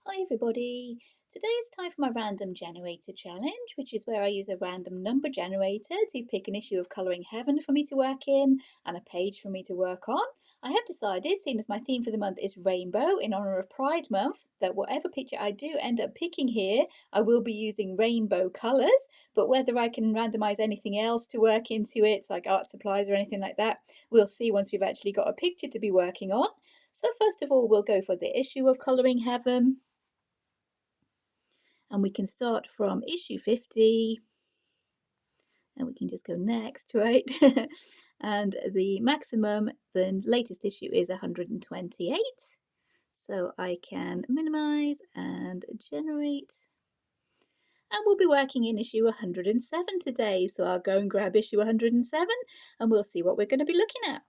Hi everybody! Today is time for my random generator challenge, which is where I use a random number generator to pick an issue of Colouring Heaven for me to work in and a page for me to work on. I have decided, seeing as my theme for the month is rainbow in honour of Pride Month, that whatever picture I do end up picking here, I will be using rainbow colours, but whether I can randomise anything else to work into it, like art supplies or anything like that, we'll see once we've actually got a picture to be working on. So first of all, we'll go for the issue of Colouring Heaven. And we can start from issue 50 and we can just go next, right? And the maximum, the latest issue is 128. So I can minimize and generate. And we'll be working in issue 107 today. So I'll go and grab issue 107 and we'll see what we're going to be looking at.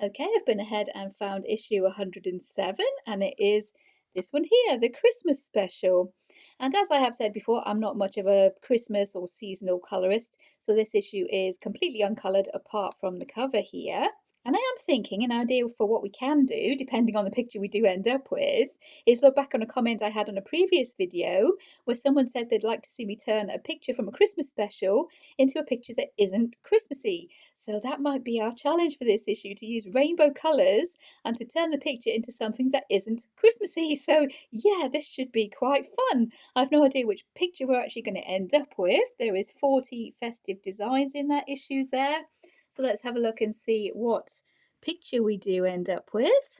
Okay, I've been ahead and found issue 107, and it is this one here, the Christmas special. And as I have said before, I'm not much of a Christmas or seasonal colorist, so this issue is completely uncoloured apart from the cover here. And I am thinking an idea for what we can do, depending on the picture we do end up with, is look back on a comment I had on a previous video where someone said they'd like to see me turn a picture from a Christmas special into a picture that isn't Christmassy. So that might be our challenge for this issue, to use rainbow colours and to turn the picture into something that isn't Christmassy. So yeah, this should be quite fun. I've no idea which picture we're actually going to end up with. There is 40 festive designs in that issue there. So let's have a look and see what picture we do end up with.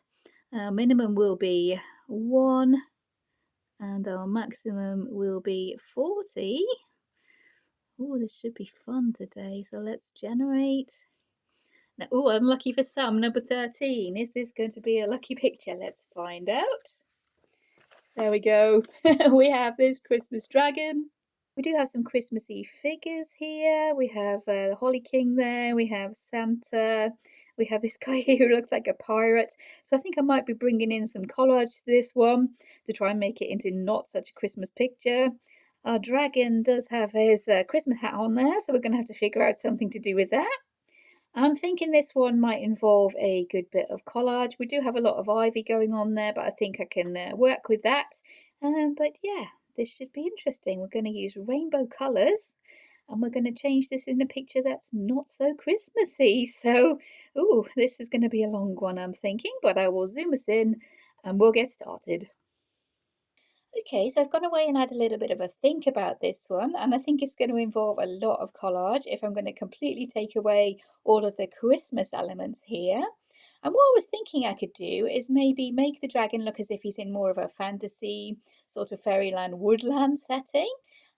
Our minimum will be 1 and our maximum will be 40. Oh, this should be fun today. So let's generate. Now, oh, unlucky for some, number 13. Is this going to be a lucky picture? Let's find out. There we go. We have this Christmas dragon. We do have some Christmassy figures here. We have the Holly King there. We have Santa. We have this guy here who looks like a pirate. So I think I might be bringing in some collage to this one to try and make it into not such a Christmas picture. Our dragon does have his Christmas hat on there, so we're going to have to figure out something to do with that. I'm thinking this one might involve a good bit of collage. We do have a lot of ivy going on there, but I think I can work with that. But yeah, this should be interesting. We're going to use rainbow colours and we're going to change this in a picture that's not so Christmassy. So, ooh, this is going to be a long one, I'm thinking, but I will zoom us in and we'll get started. Okay, so I've gone away and had a little bit of a think about this one, and I think it's going to involve a lot of collage if I'm going to completely take away all of the Christmas elements here. And what I was thinking I could do is maybe make the dragon look as if he's in more of a fantasy, sort of fairyland woodland setting.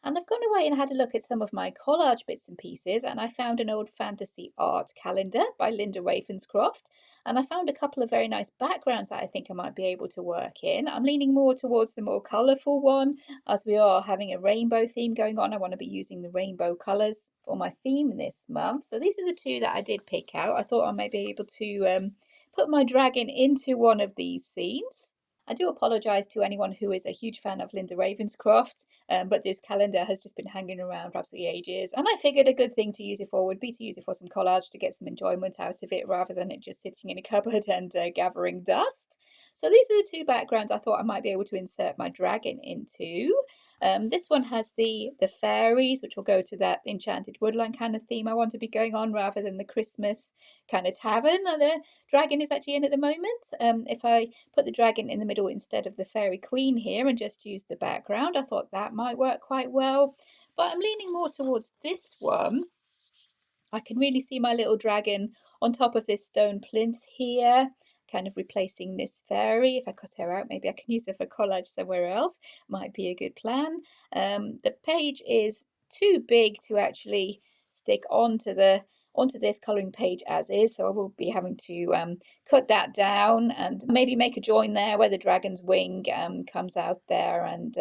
And I've gone away and had a look at some of my collage bits and pieces, and I found an old fantasy art calendar by Linda Ravenscroft. And I found a couple of very nice backgrounds that I think I might be able to work in. I'm leaning more towards the more colourful one, as we are having a rainbow theme going on. I want to be using the rainbow colours for my theme this month. So these are the two that I did pick out. I thought I may be able to put my dragon into one of these scenes. I do apologise to anyone who is a huge fan of Linda Ravenscroft, but this calendar has just been hanging around for absolutely ages, and I figured a good thing to use it for would be to use it for some collage to get some enjoyment out of it rather than it just sitting in a cupboard and gathering dust. So these are the two backgrounds I thought I might be able to insert my dragon into. This one has the fairies, which will go to that enchanted woodland kind of theme I want to be going on rather than the Christmas kind of tavern that the dragon is actually in at the moment. If I put the dragon in the middle instead of the fairy queen here and just use the background, I thought that might work quite well. But I'm leaning more towards this one. I can really see my little dragon on top of this stone plinth here, kind of replacing this fairy. If I cut her out, maybe I can use her for collage somewhere else. Might be a good plan. The page is too big to actually stick onto this colouring page as is, so I will be having to cut that down and maybe make a join there where the dragon's wing comes out there and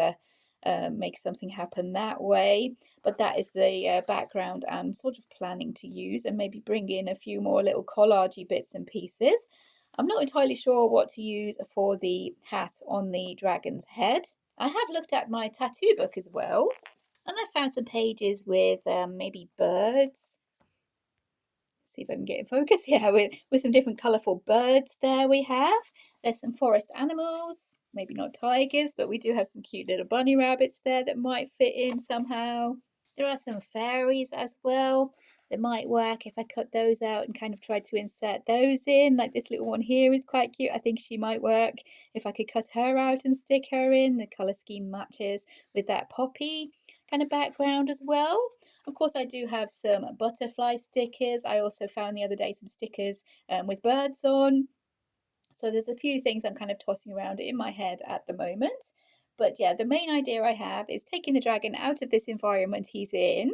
make something happen that way. But that is the background I'm sort of planning to use, and maybe bring in a few more little collagey bits and pieces. I'm not entirely sure what to use for the hat on the dragon's head. I have looked at my tattoo book as well, and I found some pages with maybe birds. See if I can get in focus. Yeah, with some different colourful birds there we have. There's some forest animals, maybe not tigers, but we do have some cute little bunny rabbits there that might fit in somehow. There are some fairies as well that might work if I cut those out and kind of try to insert those in. Like this little one here is quite cute. I think she might work if I could cut her out and stick her in. The colour scheme matches with that poppy kind of background as well. Of course, I do have some butterfly stickers. I also found the other day some stickers with birds on. So there's a few things I'm kind of tossing around in my head at the moment. But yeah, the main idea I have is taking the dragon out of this environment he's in.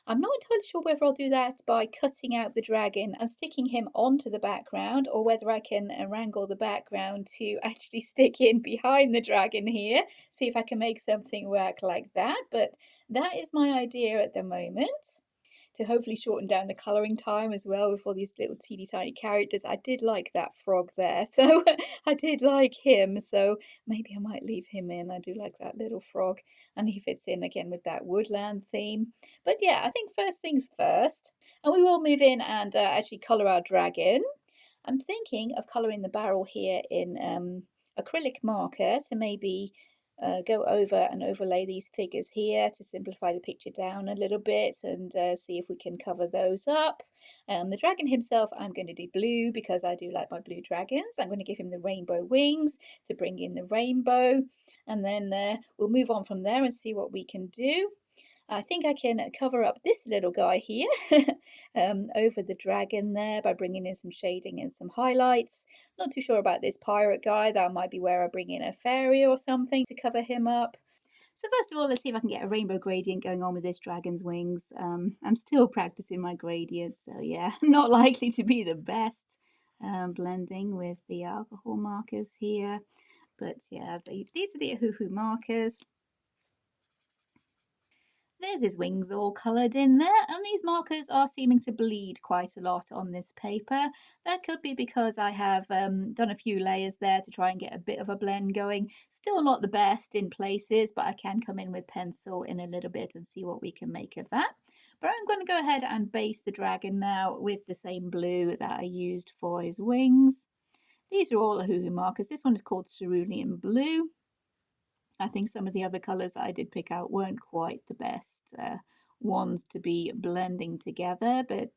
I'm not entirely sure whether I'll do that by cutting out the dragon and sticking him onto the background, or whether I can wrangle the background to actually stick in behind the dragon here. See if I can make something work like that. But that is my idea at the moment, to hopefully shorten down the colouring time as well with all these little teeny tiny characters. I did like that frog there, so I did like him, so maybe I might leave him in. I do like that little frog, and he fits in again with that woodland theme. But yeah, I think first things first, and we will move in and actually colour our dragon. I'm thinking of colouring the barrel here in acrylic marker to maybe go over and overlay these figures here to simplify the picture down a little bit, and see if we can cover those up. The dragon himself I'm going to do blue because I do like my blue dragons. I'm going to give him the rainbow wings to bring in the rainbow, and then we'll move on from there and see what we can do. I think I can cover up this little guy here over the dragon there by bringing in some shading and some highlights. Not too sure about this pirate guy. That might be where I bring in a fairy or something to cover him up. So first of all, let's see if I can get a rainbow gradient going on with this dragon's wings. I'm still practicing my gradients, so yeah, not likely to be the best blending with the alcohol markers here. But yeah, these are the Ohuhu markers. There's his wings all coloured in there, and these markers are seeming to bleed quite a lot on this paper. That could be because I have done a few layers there to try and get a bit of a blend going. Still not the best in places, but I can come in with pencil in a little bit and see what we can make of that. But I'm going to go ahead and base the dragon now with the same blue that I used for his wings. These are all Ohuhu markers. This one is called cerulean blue. I think some of the other colours I did pick out weren't quite the best ones to be blending together, but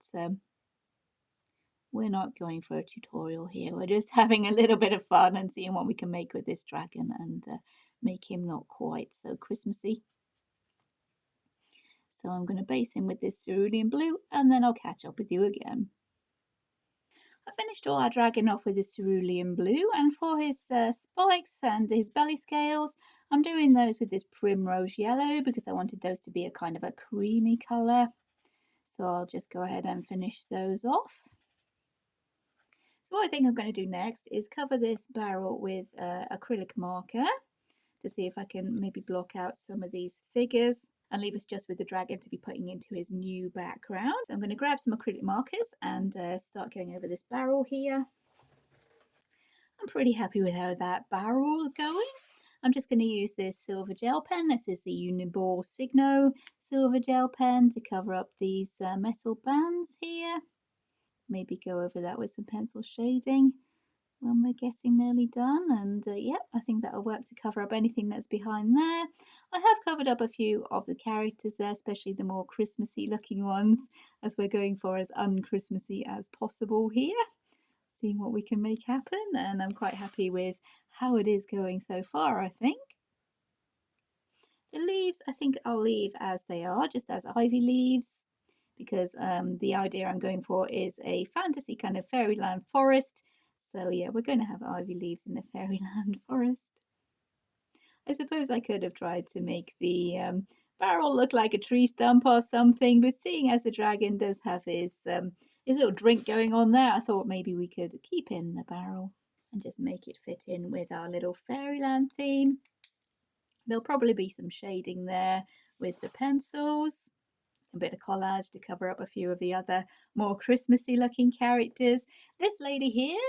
we're not going for a tutorial here. We're just having a little bit of fun and seeing what we can make with this dragon and make him not quite so Christmassy. So I'm going to base him with this cerulean blue, and then I'll catch up with you again. I finished all our dragon off with this cerulean blue, and for his spikes and his belly scales, I'm doing those with this primrose yellow because I wanted those to be a kind of a creamy colour. So I'll just go ahead and finish those off. So what I think I'm going to do next is cover this barrel with acrylic marker to see if I can maybe block out some of these figures and leave us just with the dragon to be putting into his new background. So I'm going to grab some acrylic markers and start going over this barrel here. I'm pretty happy with how that barrel's going. I'm just going to use this silver gel pen. This is the Uniball Signo silver gel pen to cover up these metal bands here. Maybe go over that with some pencil shading when we're getting nearly done, and yep, I think that'll work to cover up anything that's behind there. I have covered up a few of the characters there, especially the more Christmassy looking ones, as we're going for as un-Christmassy as possible here, seeing what we can make happen, and I'm quite happy with how it is going so far. I think the leaves I think I'll leave as they are, just as ivy leaves, because the idea I'm going for is a fantasy kind of fairyland forest. So yeah, we're going to have ivy leaves in the fairyland forest. I suppose I could have tried to make the barrel look like a tree stump or something, but seeing as the dragon does have his little drink going on there, I thought maybe we could keep in the barrel and just make it fit in with our little fairyland theme. There'll probably be some shading there with the pencils. A bit of collage to cover up a few of the other more Christmassy looking characters. This lady here,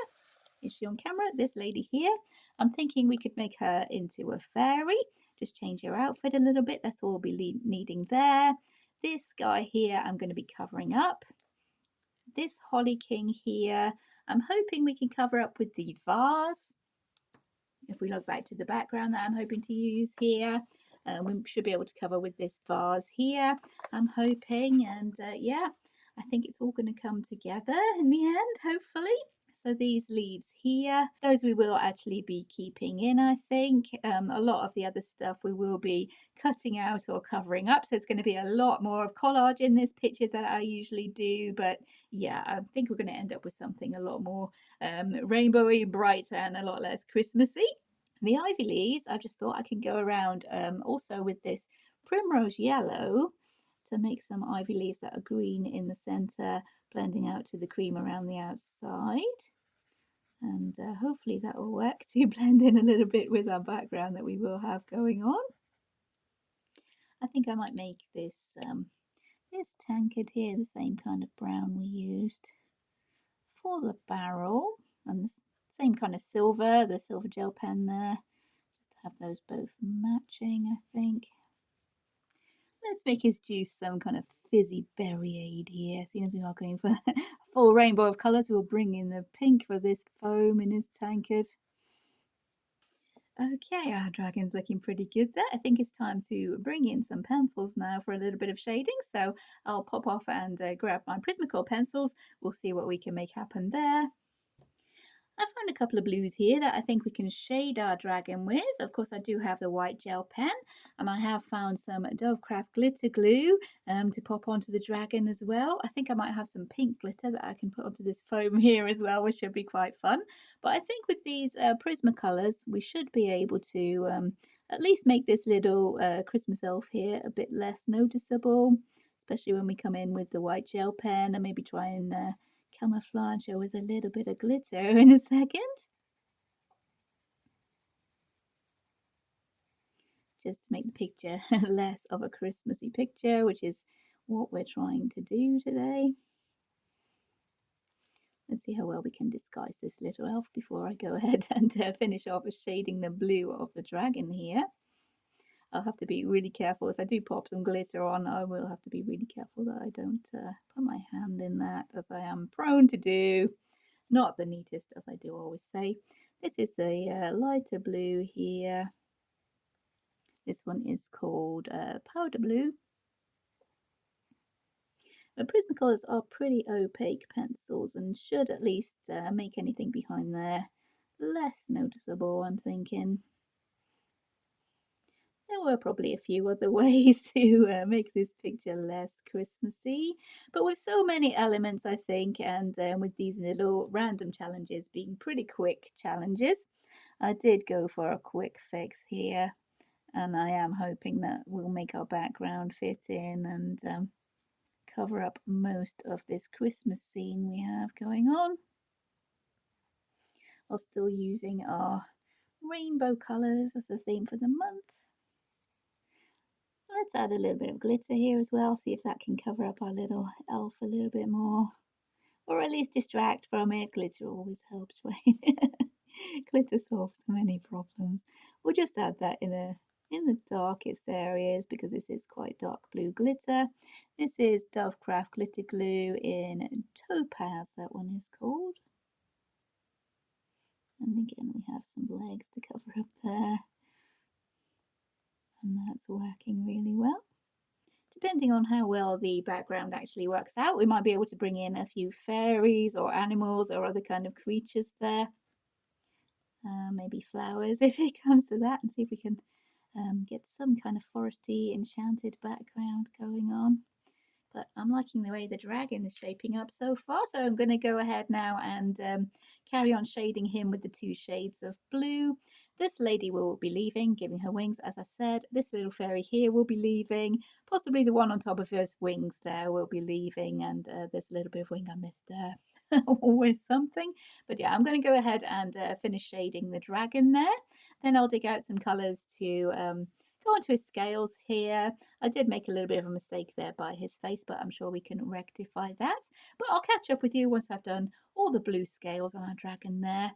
is she on camera? This lady here, I'm thinking we could make her into a fairy. Just change her outfit a little bit. That's all we'll be needing there. This guy here I'm going to be covering up. This Holly King here, I'm hoping we can cover up with the vase. If we log back to the background that I'm hoping to use here, we should be able to cover with this vase here, I'm hoping. And yeah, I think it's all going to come together in the end, hopefully. So these leaves here, those we will actually be keeping in, I think. A lot of the other stuff we will be cutting out or covering up. So it's going to be a lot more of collage in this picture than I usually do. But yeah, I think we're going to end up with something a lot more rainbowy, bright, and a lot less Christmassy. The ivy leaves, I just thought I can go around also with this primrose yellow to make some ivy leaves that are green in the centre, blending out to the cream around the outside. And hopefully that will work to blend in a little bit with our background that we will have going on. I think I might make this this tankard here the same kind of brown we used for the barrel, and the same kind of silver, the silver gel pen there, just to have those both matching, I think. Let's make his juice some kind of fizzy berry aid here. Seeing as we are going for a full rainbow of colours, we'll bring in the pink for this foam in his tankard. Okay, our dragon's looking pretty good there. I think it's time to bring in some pencils now for a little bit of shading. So I'll pop off and grab my Prismacolor pencils. We'll see what we can make happen there. I found a couple of blues here that I think we can shade our dragon with. Of course, I do have the white gel pen, and I have found some Dovecraft glitter glue to pop onto the dragon as well. I think I might have some pink glitter that I can put onto this foam here as well, which should be quite fun. But I think with these Prismacolors, we should be able to at least make this little Christmas elf here a bit less noticeable, especially when we come in with the white gel pen, and maybe try and camouflage her with a little bit of glitter in a second. Just to make the picture less of a Christmassy picture, which is what we're trying to do today. Let's see how well we can disguise this little elf before I go ahead and finish off shading the blue of the dragon here. I'll have to be really careful. If I do pop some glitter on, I will have to be really careful that I don't put my hand in that, as I am prone to do. Not the neatest, as I do always say. This is the lighter blue here. This one is called powder blue. The Prismacolors are pretty opaque pencils and should at least make anything behind there less noticeable, I'm thinking. There were probably a few other ways to make this picture less Christmassy, but with so many elements, I think, and with these little random challenges being pretty quick challenges, I did go for a quick fix here, and I am hoping that we'll make our background fit in and cover up most of this Christmas scene we have going on, while still using our rainbow colours as a theme for the month. Let's add a little bit of glitter here as well, see if that can cover up our little elf a little bit more, or at least distract from it. Glitter always helps, right? Glitter solves many problems. We'll just add that in the darkest areas because this is quite dark blue glitter. This is Dovecraft glitter glue in Topaz, that one is called. And again, we have some legs to cover up there. And that's working really well. Depending on how well the background actually works out, we might be able to bring in a few fairies or animals or other kind of creatures there. Maybe flowers if it comes to that, and see if we can get some kind of foresty enchanted background going on. But I'm liking the way the dragon is shaping up so far, so I'm going to go ahead now and carry on shading him with the two shades of blue. This lady will be leaving, giving her wings, as I said. This little fairy here will be leaving. Possibly the one on top of her wings there will be leaving, and there's a little bit of wing I missed there. Always something. But yeah, I'm going to go ahead and finish shading the dragon there. Then I'll dig out some colours to go onto his scales here. I did make a little bit of a mistake there by his face, but I'm sure we can rectify that. But I'll catch up with you once I've done all the blue scales on our dragon there,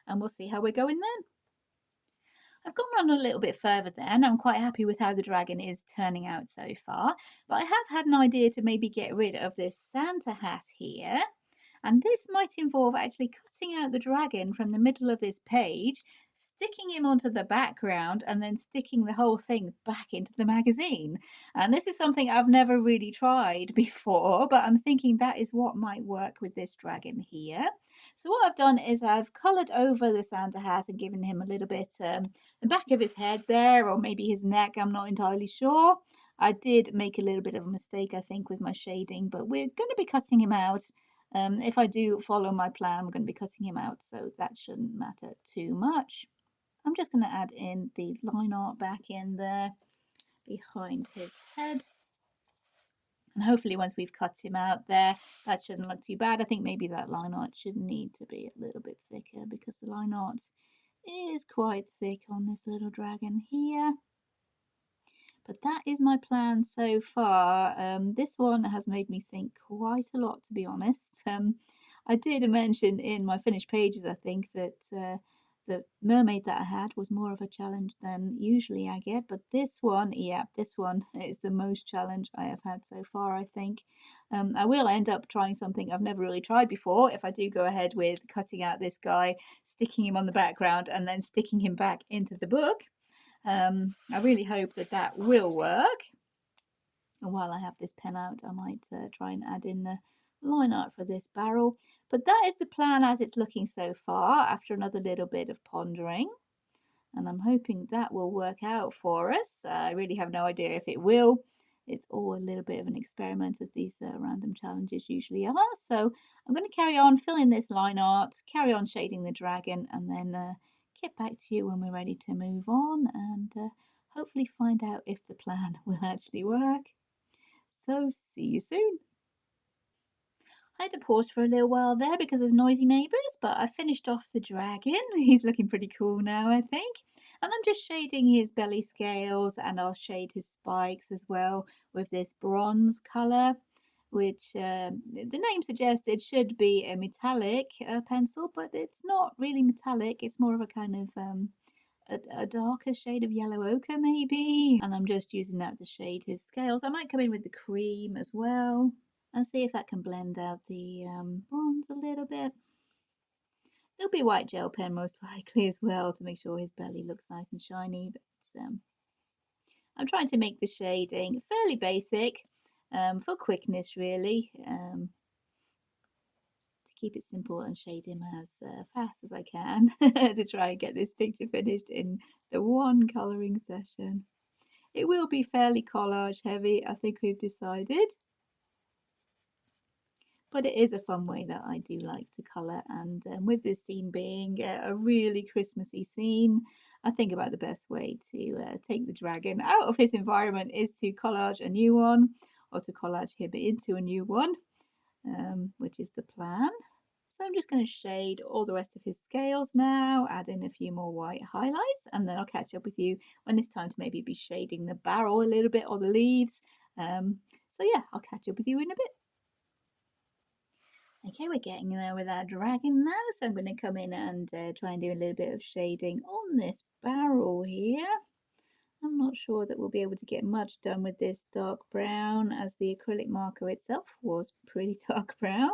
and we'll see how we're going then. I've gone on a little bit further there, and I'm quite happy with how the dragon is turning out so far. But I have had an idea to maybe get rid of this Santa hat here And this might involve actually cutting out the dragon from the middle of this page, sticking him onto the background, and then sticking the whole thing back into the magazine. And this is something I've never really tried before, but I'm thinking that is what might work with this dragon here. So what I've done is I've coloured over the Santa hat and given him a little bit the back of his head there, or maybe his neck, I'm not entirely sure. I did make a little bit of a mistake, I think, with my shading, but we're going to be cutting him out. If I do follow my plan, we're going to be cutting him out, so that shouldn't matter too much. I'm just going to add in the line art back in there behind his head. And hopefully once we've cut him out there, that shouldn't look too bad. I think maybe that line art should need to be a little bit thicker because the line art is quite thick on this little dragon here. But that is my plan so far. This one has made me think quite a lot, to be honest. I did mention in my finished pages, I think, that the mermaid that I had was more of a challenge than usually I get. But this one, yeah, this one is the most challenge I have had so far, I think. I will end up trying something I've never really tried before if I do go ahead with cutting out this guy, sticking him on the background, and then sticking him back into the book. I really hope that that will work. And while I have this pen out, I might try and add in the line art for this barrel. But that is the plan as it's looking so far after another little bit of pondering. And I'm hoping that will work out for us. I really have no idea if it will. It's all a little bit of an experiment, as these random challenges usually are. So I'm going to carry on filling this line art, carry on shading the dragon, and then get back to you when we're ready to move on and hopefully find out if the plan will actually work. So see you soon. I had to pause for a little while there because of noisy neighbours, but I finished off the dragon. He's looking pretty cool now, I think. And I'm just shading his belly scales, and I'll shade his spikes as well with this bronze colour, which the name suggests it should be a metallic pencil, but it's not really metallic. It's more of a kind of a darker shade of yellow ochre maybe. And I'm just using that to shade his scales. I might come in with the cream as well and see if that can blend out the bronze a little bit. There'll be white gel pen most likely as well to make sure his belly looks nice and shiny. But I'm trying to make the shading fairly basic for quickness really. To keep it simple and shade him as fast as I can to try and get this picture finished in the one colouring session. It will be fairly collage heavy, I think we've decided. But it is a fun way that I do like to colour, and with this scene being a really Christmassy scene, I think about the best way to take the dragon out of his environment is to collage a new one, or to collage him into a new one, which is the plan. So I'm just going to shade all the rest of his scales now, add in a few more white highlights, and then I'll catch up with you when it's time to maybe be shading the barrel a little bit or the leaves. So yeah, I'll catch up with you in a bit. Okay, we're getting there with our dragon now, so I'm going to come in and try and do a little bit of shading on this barrel here. I'm not sure that we'll be able to get much done with this dark brown, as the acrylic marker itself was pretty dark brown,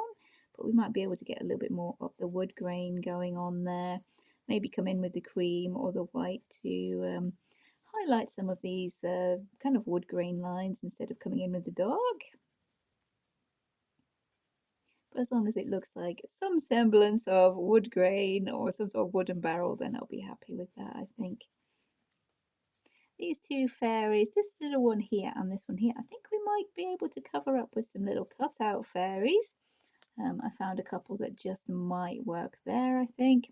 but we might be able to get a little bit more of the wood grain going on there. Maybe come in with the cream or the white to highlight some of these kind of wood grain lines instead of coming in with the dark. But as long as it looks like some semblance of wood grain or some sort of wooden barrel, then I'll be happy with that, I think. These two fairies, this little one here and this one here, I think we might be able to cover up with some little cutout fairies. I found a couple that just might work there, I think.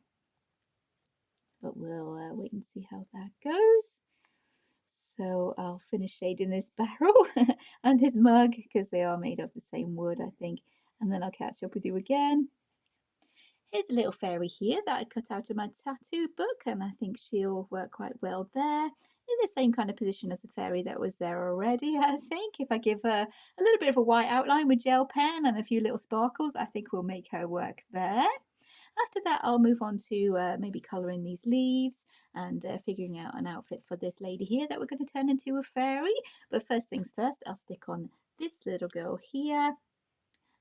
But we'll wait and see how that goes. So I'll finish shading this barrel and his mug because they are made of the same wood, I think. And then I'll catch up with you again. Here's a little fairy here that I cut out of my tattoo book, and I think she'll work quite well there. In the same kind of position as the fairy that was there already, I think. If I give her a little bit of a white outline with gel pen and a few little sparkles, I think we'll make her work there. After that, I'll move on to maybe colouring these leaves and figuring out an outfit for this lady here that we're going to turn into a fairy. But first things first, I'll stick on this little girl here.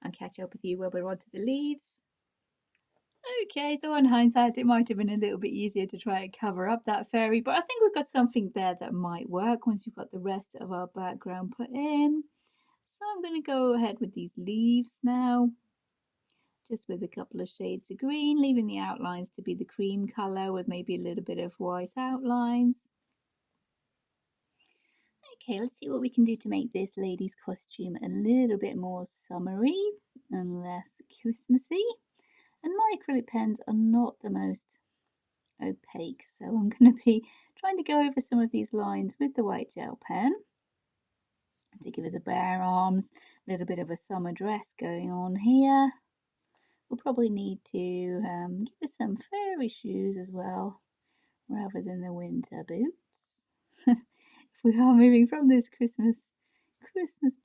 and catch up with you when we're onto the leaves. Okay, so on hindsight, it might have been a little bit easier to try and cover up that fairy, but I think we've got something there that might work once we've got the rest of our background put in. So I'm going to go ahead with these leaves now, just with a couple of shades of green, leaving the outlines to be the cream colour with maybe a little bit of white outlines. Okay, let's see what we can do to make this lady's costume a little bit more summery and less Christmassy. And my acrylic pens are not the most opaque, so I'm going to be trying to go over some of these lines with the white gel pen to give it the bare arms, a little bit of a summer dress going on here. We'll probably need to give us some fairy shoes as well, rather than the winter boots. If we are moving from this Christmas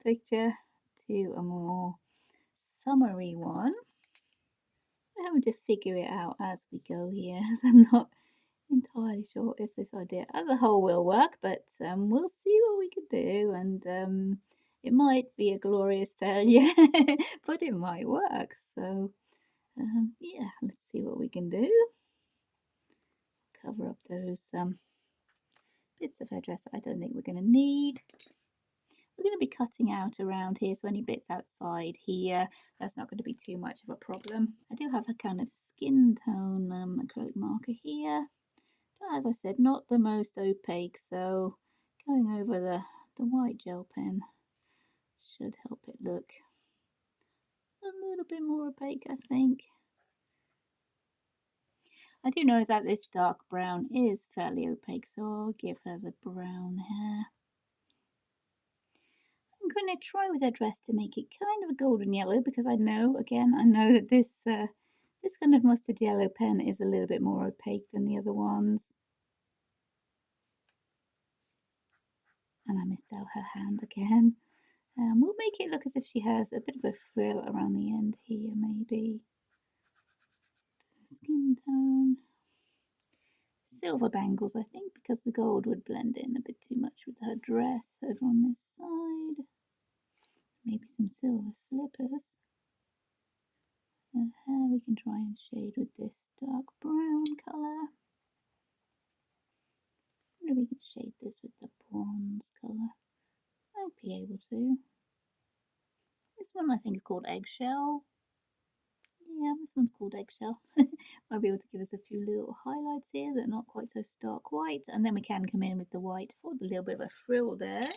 picture to a more summery one, we're having to figure it out as we go here, as I'm not entirely sure if this idea as a whole will work, but we'll see what we can do, and it might be a glorious failure, but it might work. So yeah, let's see what we can do. Cover up those bits of her dress that I don't think we're going to need. We're going to be cutting out around here, so any bits outside here, that's not going to be too much of a problem. I do have a kind of skin tone acrylic marker here, but as I said, not the most opaque, so going over the white gel pen should help it look a little bit more opaque, I think. I do know that this dark brown is fairly opaque, so I'll give her the brown hair. I'm going to try with her dress to make it kind of a golden yellow, because I know that this this kind of mustard yellow pen is a little bit more opaque than the other ones. And I missed out her hand again. We'll make it look as if she has a bit of a frill around the end here, maybe. Skin tone. Silver bangles, I think, because the gold would blend in a bit too much with her dress over on this side. Maybe some silver slippers. Her hair we can try and shade with this dark brown colour. Maybe we can shade this with the bronze colour. I'd be able to. This one I think is called Eggshell. Yeah, this one's called Eggshell. Might be able to give us a few little highlights here that are not quite so stark white, and then we can come in with the white for the little bit of a frill there.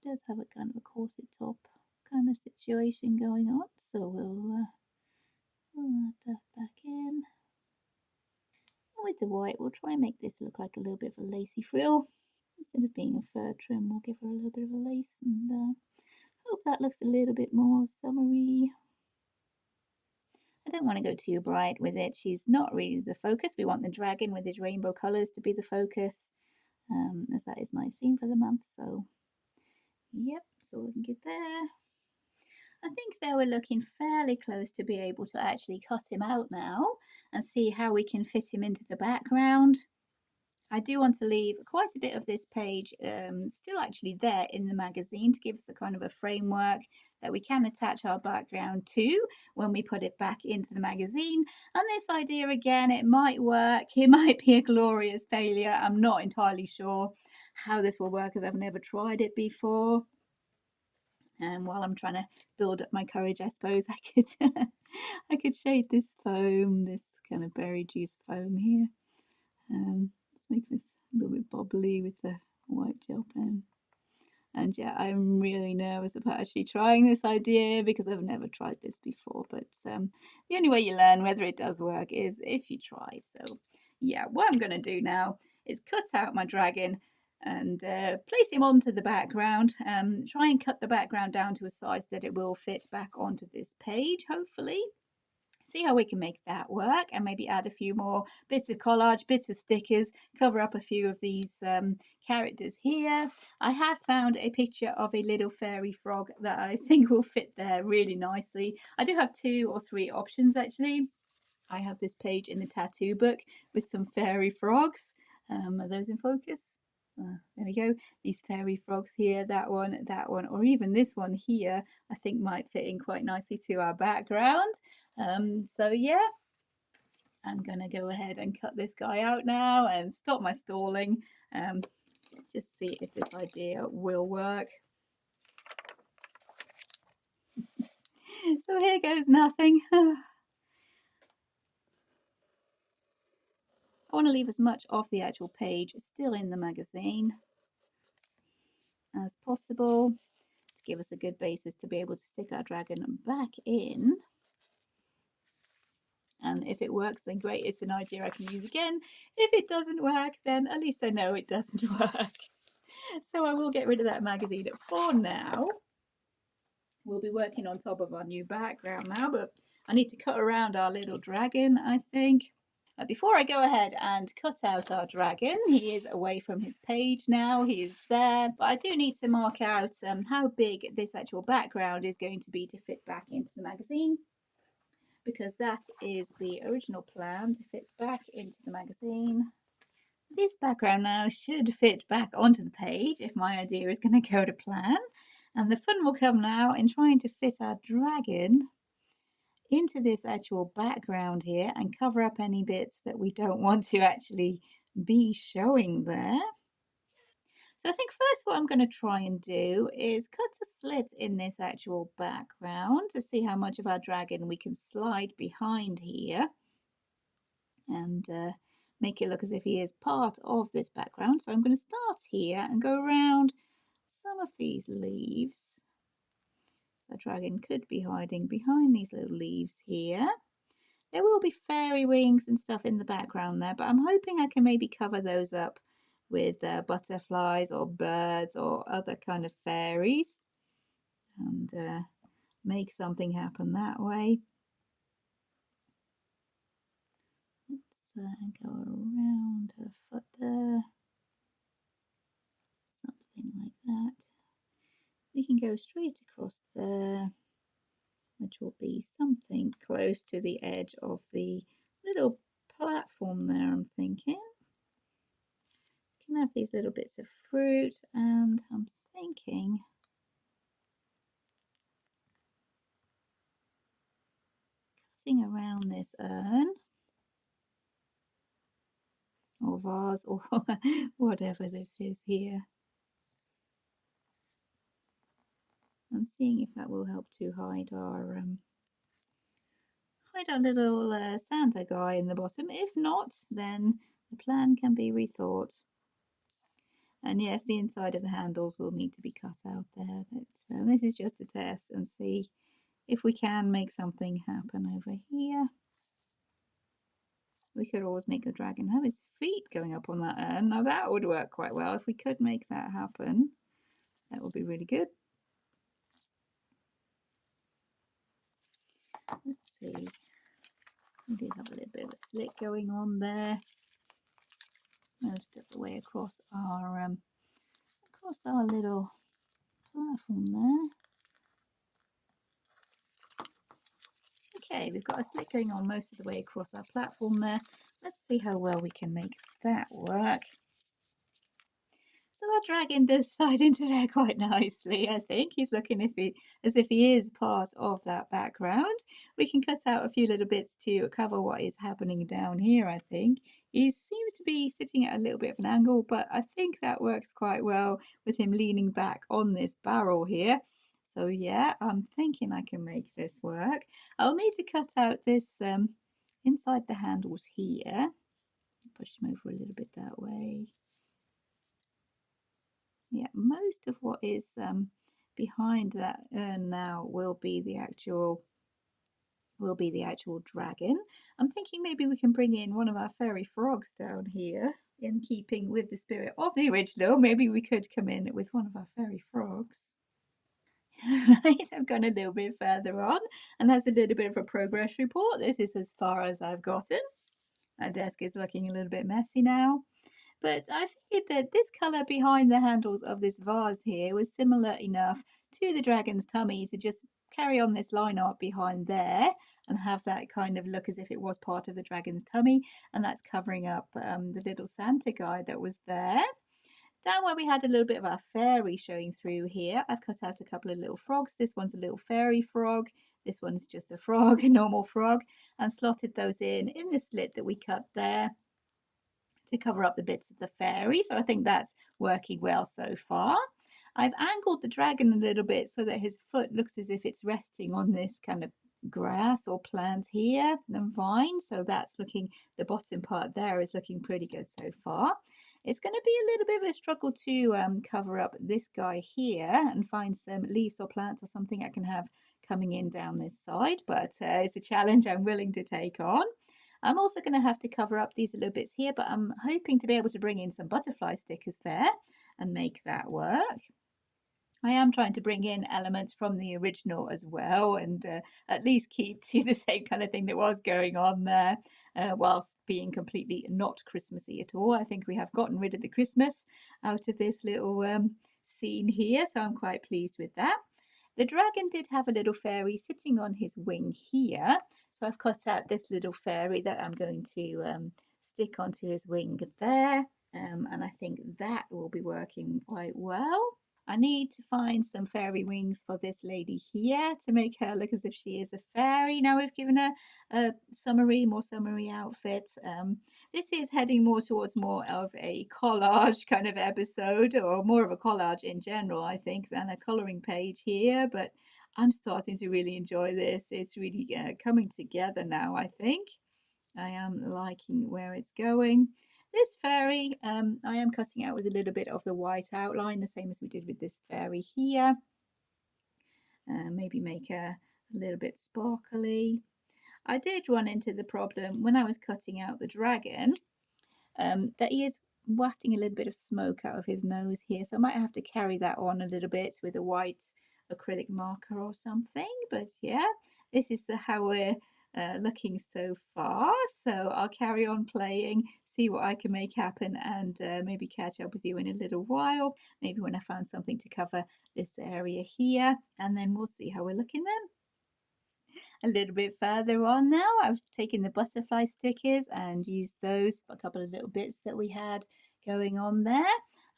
She does have a kind of a corset top kind of situation going on, so we'll add that back in. With the white, we'll try and make this look like a little bit of a lacy frill. Instead of being a fur trim, we'll give her a little bit of a lace, and hope that looks a little bit more summery. I don't want to go too bright with it. She's not really the focus. We want the dragon with his rainbow colours to be the focus, as that is my theme for the month. So, yep, that's all looking good there. I think that we're looking fairly close to be able to actually cut him out now and see how we can fit him into the background. I do want to leave quite a bit of this page still actually there in the magazine to give us a kind of a framework that we can attach our background to when we put it back into the magazine. And this idea again, it might work, it might be a glorious failure. I'm not entirely sure how this will work, as I've never tried it before. And while I'm trying to build up my courage, I suppose I could I could shade this foam, this kind of berry juice foam here. Let's make this a little bit bubbly with the white gel pen. And yeah, I'm really nervous about actually trying this idea because I've never tried this before. But the only way you learn whether it does work is if you try. So yeah, what I'm going to do now is cut out my dragon and place him onto the background. Try and cut the background down to a size that it will fit back onto this page, hopefully. See how we can make that work, and maybe add a few more bits of collage, bits of stickers, cover up a few of these characters here. I have found a picture of a little fairy frog that I think will fit there really nicely. I do have 2 or 3 options actually. I have this page in the tattoo book with some fairy frogs. Are those in focus? There we go. These fairy frogs here, that one, or even this one here, I think might fit in quite nicely to our background. So yeah, I'm gonna go ahead and cut this guy out now and stop my stalling. Just see if this idea will work. So here goes nothing. I want to leave as much of the actual page still in the magazine as possible to give us a good basis to be able to stick our dragon back in. And if it works, then great, it's an idea I can use again. If it doesn't work, then at least I know it doesn't work. So I will get rid of that magazine for now. We'll be working on top of our new background now, but I need to cut around our little dragon, I think. Before I go ahead and cut out our dragon, he is away from his page now, he is there, but I do need to mark out how big this actual background is going to be to fit back into the magazine, because that is the original plan, to fit back into the magazine. This background now should fit back onto the page if my idea is going to go to plan, and the fun will come now in trying to fit our dragon into this actual background here and cover up any bits that we don't want to actually be showing there. So I think first what I'm going to try and do is cut a slit in this actual background to see how much of our dragon we can slide behind here and make it look as if he is part of this background. So I'm going to start here and go around some of these leaves. So dragon could be hiding behind these little leaves here. There will be fairy wings and stuff in the background there, but I'm hoping I can maybe cover those up with butterflies or birds or other kind of fairies and make something happen that way. Let's go around her foot there, something like that. We can go straight across there, which will be something close to the edge of the little platform there, I'm thinking. Can have these little bits of fruit, and I'm thinking cutting around this urn or vase or whatever this is here, and seeing if that will help to hide our little Santa guy in the bottom. If not, then the plan can be rethought. And yes, the inside of the handles will need to be cut out there, but this is just a test and see if we can make something happen over here. We could always make the dragon have his feet going up on that urn. Now that would work quite well. If we could make that happen, that would be really good. Let's see. We do have a little bit of a slit going on there. Most of the way across our little platform there. Okay, we've got a slit going on most of the way across our platform there. Let's see how well we can make that work. So our dragon does slide into there quite nicely, I think. He's looking as if he is part of that background. We can cut out a few little bits to cover what is happening down here, I think. He seems to be sitting at a little bit of an angle, but I think that works quite well with him leaning back on this barrel here. So yeah, I'm thinking I can make this work. I'll need to cut out this inside the handles here. Push him over a little bit that way. Yeah, most of what is behind that urn now will be the actual dragon. I'm thinking maybe we can bring in one of our fairy frogs down here, in keeping with the spirit of the original. Maybe we could come in with one of our fairy frogs. Right, I've gone a little bit further on, and that's a little bit of a progress report. This is as far as I've gotten. Our desk is looking a little bit messy now. But I figured that this colour behind the handles of this vase here was similar enough to the dragon's tummy to just carry on this line art behind there and have that kind of look as if it was part of the dragon's tummy, and that's covering up the little Santa guy that was there. Down where we had a little bit of our fairy showing through here, I've cut out a couple of little frogs. This one's a little fairy frog. This one's just a frog, a normal frog, and slotted those in the slit that we cut there to cover up the bits of the fairy. So I think that's working well so far. I've angled the dragon a little bit so that his foot looks as if it's resting on this kind of grass or plant here, the vine. So that's looking, the bottom part there is looking pretty good so far. It's going to be a little bit of a struggle to cover up this guy here and find some leaves or plants or something I can have coming in down this side, but it's a challenge I'm willing to take on. I'm also going to have to cover up these little bits here, but I'm hoping to be able to bring in some butterfly stickers there and make that work. I am trying to bring in elements from the original as well, and at least keep to the same kind of thing that was going on there, whilst being completely not Christmassy at all. I think we have gotten rid of the Christmas out of this little scene here, so I'm quite pleased with that. The dragon did have a little fairy sitting on his wing here, so I've cut out this little fairy that I'm going to stick onto his wing there, and I think that will be working quite well. I need to find some fairy wings for this lady here to make her look as if she is a fairy. Now we've given her a more summery outfit. This is heading more towards more of a collage kind of episode, or more of a collage in general, I think, than a colouring page here. But I'm starting to really enjoy this. It's really coming together now, I think. I am liking where it's going. This fairy, I am cutting out with a little bit of the white outline, the same as we did with this fairy here. Maybe make a little bit sparkly. I did run into the problem when I was cutting out the dragon that he is wafting a little bit of smoke out of his nose here. So I might have to carry that on a little bit with a white acrylic marker or something. But yeah, this is how we're looking so far. So I'll carry on playing, see what I can make happen, and maybe catch up with you in a little while. Maybe when I found something to cover this area here, and then we'll see how we're looking then. A little bit further on now, I've taken the butterfly stickers and used those for a couple of little bits that we had going on there.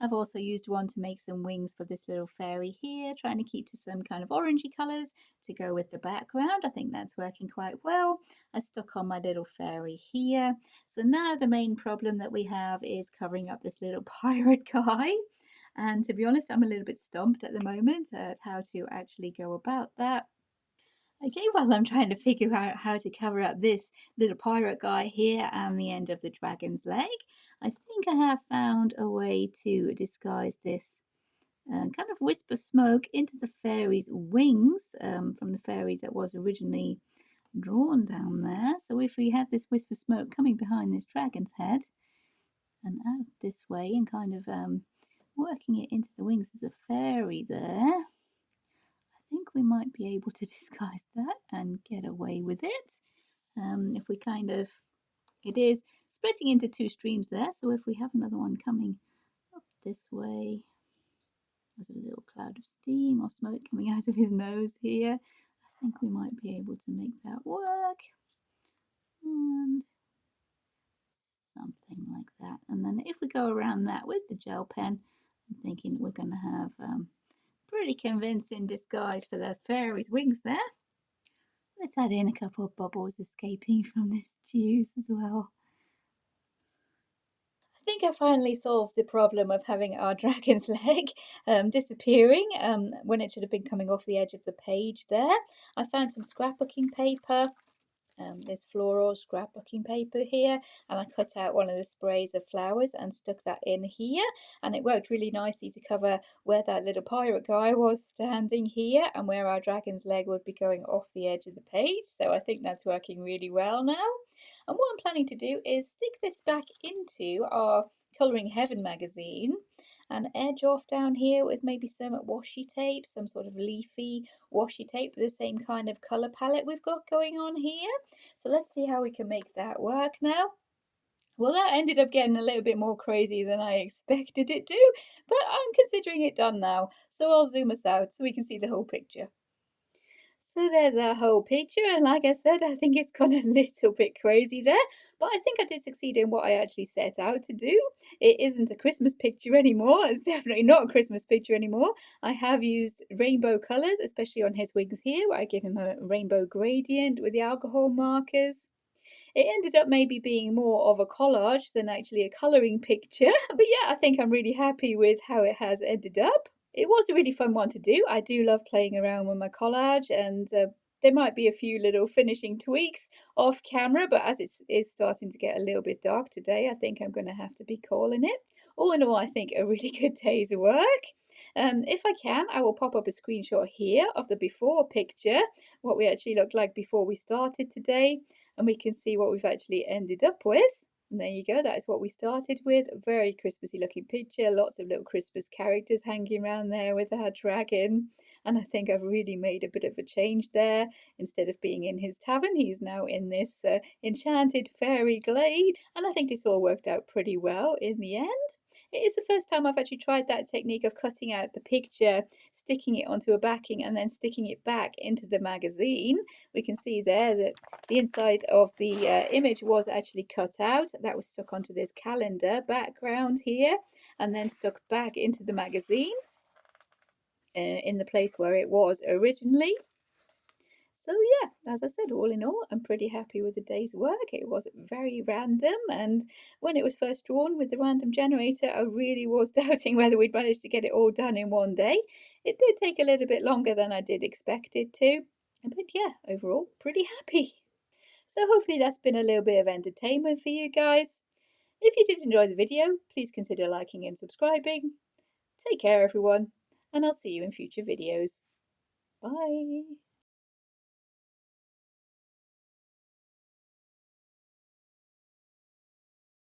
I've also used one to make some wings for this little fairy here, trying to keep to some kind of orangey colours to go with the background. I think that's working quite well. I stuck on my little fairy here. So now the main problem that we have is covering up this little pirate guy. And to be honest, I'm a little bit stumped at the moment at how to actually go about that. Okay, well, I'm trying to figure out how to cover up this little pirate guy here and the end of the dragon's leg. I think I have found a way to disguise this kind of wisp of smoke into the fairy's wings from the fairy that was originally drawn down there. So if we have this wisp of smoke coming behind this dragon's head and out this way and kind of working it into the wings of the fairy there, I think we might be able to disguise that and get away with it. If we kind of, it is splitting into two streams there, so if we have another one coming up this way, there's a little cloud of steam or smoke coming out of his nose here. I think we might be able to make that work. And something like that. And then if we go around that with the gel pen, I'm thinking we're going to have pretty convincing disguise for those fairy's wings there. Let's add in a couple of bubbles escaping from this juice as well. I think I finally solved the problem of having our dragon's leg disappearing when it should have been coming off the edge of the page there. I found some scrapbooking paper. There's floral scrapbooking paper here, and I cut out one of the sprays of flowers and stuck that in here, and it worked really nicely to cover where that little pirate guy was standing here and where our dragon's leg would be going off the edge of the page. So I think that's working really well now. And what I'm planning to do is stick this back into our Colouring Heaven magazine and edge off down here with maybe some washi tape, some sort of leafy washi tape with the same kind of colour palette we've got going on here. So let's see how we can make that work now. Well, that ended up getting a little bit more crazy than I expected it to, but I'm considering it done now. So I'll zoom us out so we can see the whole picture. So there's our whole picture, and like I said, I think it's gone a little bit crazy there, but I think I did succeed in what I actually set out to do. It isn't a Christmas picture anymore. It's definitely not a Christmas picture anymore. I have used rainbow colours, especially on his wings here, where I give him a rainbow gradient with the alcohol markers. It ended up maybe being more of a collage than actually a colouring picture, but yeah, I think I'm really happy with how it has ended up. It was a really fun one to do. I do love playing around with my collage, and there might be a few little finishing tweaks off camera, but as it's starting to get a little bit dark today, I think I'm going to have to be calling it. All in all, I think a really good day's work. If I can, I will pop up a screenshot here of the before picture, what we actually looked like before we started today, and we can see what we've actually ended up with. And there you go, that is what we started with. A very Christmassy looking picture, lots of little Christmas characters hanging around there with our dragon. And I think I've really made a bit of a change there. Instead of being in his tavern, he's now in this enchanted fairy glade. And I think this all worked out pretty well in the end. It is the first time I've actually tried that technique of cutting out the picture, sticking it onto a backing, and then sticking it back into the magazine. We can see there that the inside of the image was actually cut out. That was stuck onto this calendar background here, and then stuck back into the magazine in the place where it was originally. So yeah, as I said, all in all, I'm pretty happy with the day's work. It was very random, and when it was first drawn with the random generator, I really was doubting whether we'd manage to get it all done in one day. It did take a little bit longer than I did expect it to, but yeah, overall, pretty happy. So hopefully that's been a little bit of entertainment for you guys. If you did enjoy the video, please consider liking and subscribing. Take care everyone, and I'll see you in future videos. Bye!